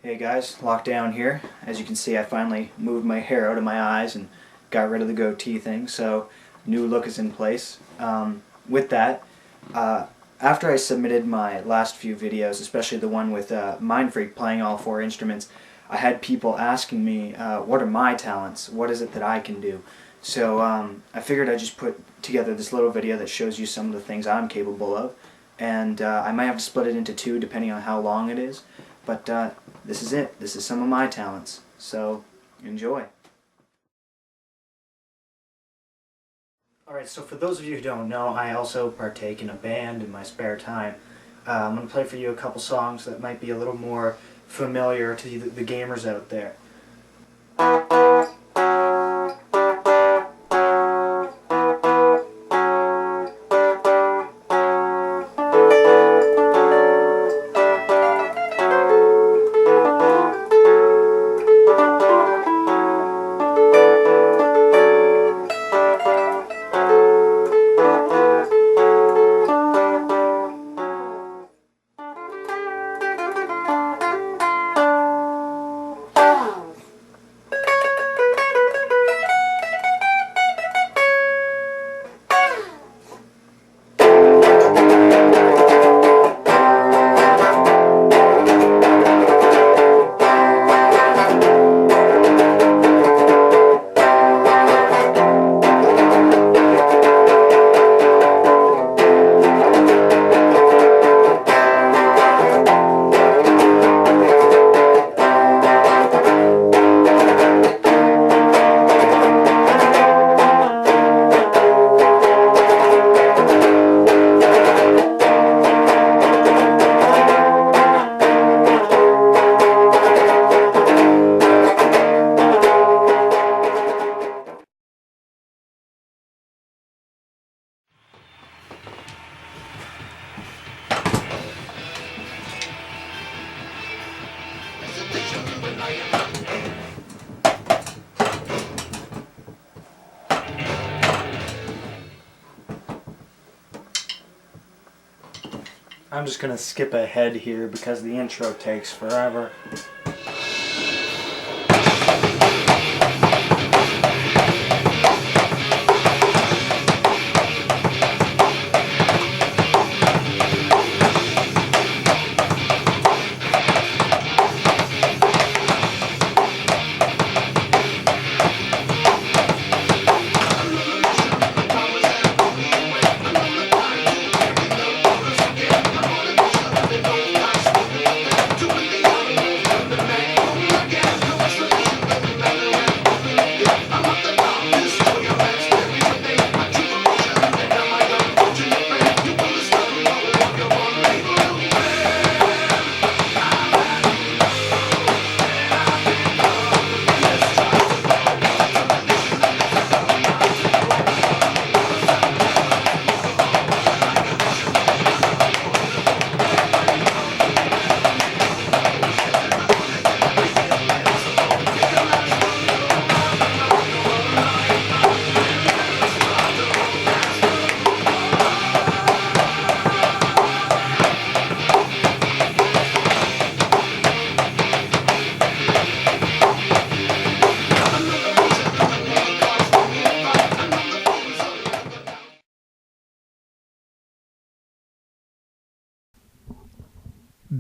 Hey guys, Locke Downe here. As you can see, I finally moved my hair out of my eyes and got rid of the goatee thing, so new look is in place. With that, after I submitted my last few videos, especially the one with Mindfreak playing all 4 instruments, I had people asking me, what are my talents? What is it that I can do? So I figured I'd just put together this little video that shows you some of the things I'm capable of, and I might have to split it into 2 depending on how long it is, but this is it. This is some of my talents. So, enjoy. Alright, so for those of you who don't know, I also partake in a band in my spare time. I'm going to play for you a couple songs that might be a little more familiar to the gamers out there. I'm just going to skip ahead here because the intro takes forever.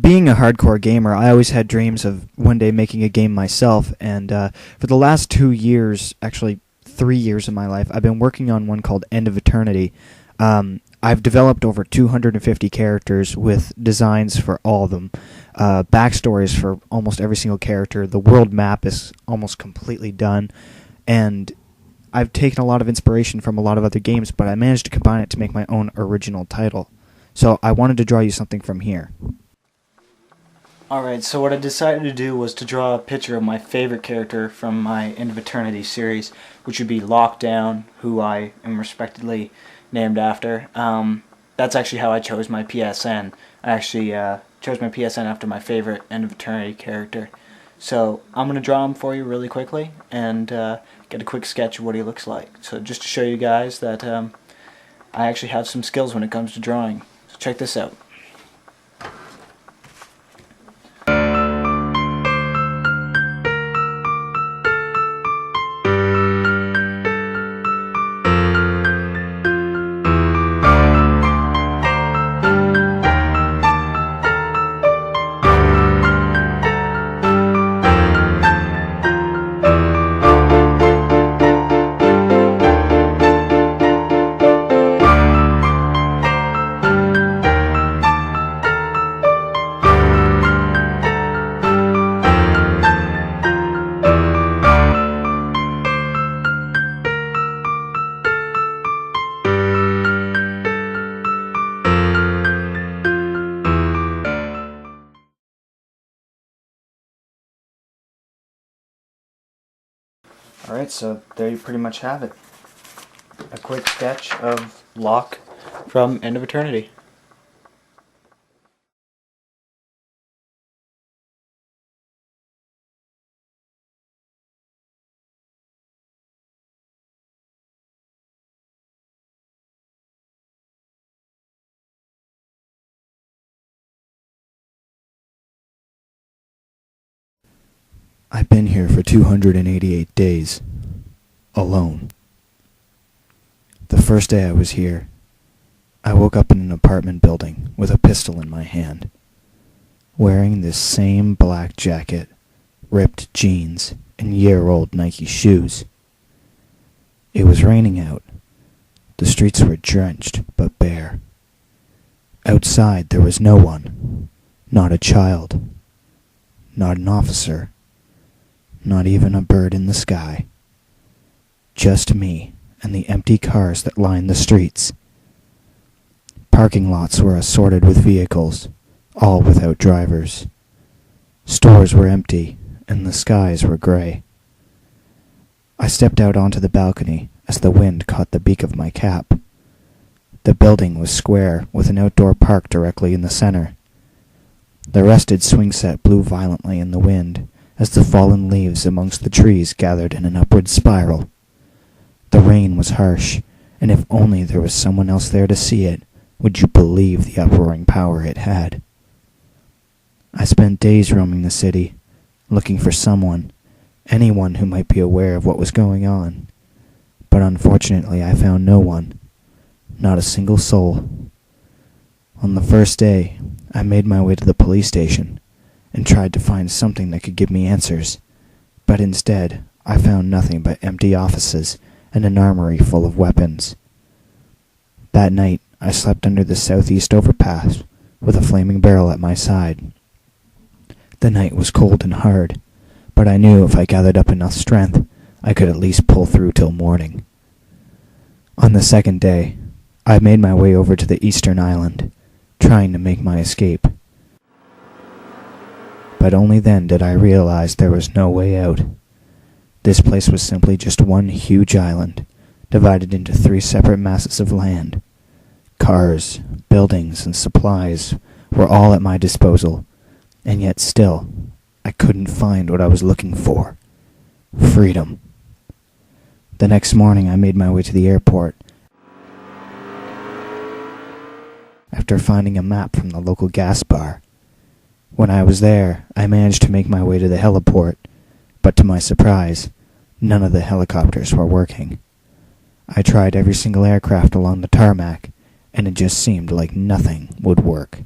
Being a hardcore gamer, I always had dreams of one day making a game myself, and for the last 2 years, actually 3 years of my life, I've been working on one called End of Eternity. I've developed over 250 characters with designs for all of them, backstories for almost every single character. The world map is almost completely done, and I've taken a lot of inspiration from a lot of other games, but I managed to combine it to make my own original title. So I wanted to draw you something from here. Alright, so what I decided to do was to draw a picture of my favorite character from my End of Eternity series, which would be Locke Downe, who I am respectively named after. That's actually how I chose my PSN. I actually chose my PSN after my favorite End of Eternity character. So I'm going to draw him for you really quickly and get a quick sketch of what he looks like. So just to show you guys that I actually have some skills when it comes to drawing. So check this out. Alright, so there you pretty much have it. A quick sketch of Locke from End of Eternity. I've been here for 288 days. Alone. The first day I was here, I woke up in an apartment building with a pistol in my hand, wearing this same black jacket, ripped jeans, and year-old Nike shoes. It was raining out. The streets were drenched but bare. Outside there was no one, not a child, not an officer, not even a bird in the sky. Just me and the empty cars that lined the streets. Parking lots were assorted with vehicles, all without drivers. Stores were empty, and the skies were gray. I stepped out onto the balcony as the wind caught the beak of my cap. The building was square, with an outdoor park directly in the center. The rusted swing set blew violently in the wind as the fallen leaves amongst the trees gathered in an upward spiral. The rain was harsh, and if only there was someone else there to see it, would you believe the uproaring power it had? I spent days roaming the city, looking for someone, anyone who might be aware of what was going on. But unfortunately I found no one, not a single soul. On the first day, I made my way to the police station and tried to find something that could give me answers, but instead I found nothing but empty offices and an armory full of weapons. That night I slept under the southeast overpass with a flaming barrel at my side. The night was cold and hard, but I knew if I gathered up enough strength, I could at least pull through till morning. On the second day, I made my way over to the eastern island, trying to make my escape. But only then did I realize there was no way out. This place was simply just one huge island, divided into 3 separate masses of land. Cars, buildings, and supplies were all at my disposal, and yet still, I couldn't find what I was looking for. Freedom. The next morning I made my way to the airport. After finding a map from the local gas bar. When I was there, I managed to make my way to the heliport, but to my surprise, none of the helicopters were working. I tried every single aircraft along the tarmac, and it just seemed like nothing would work.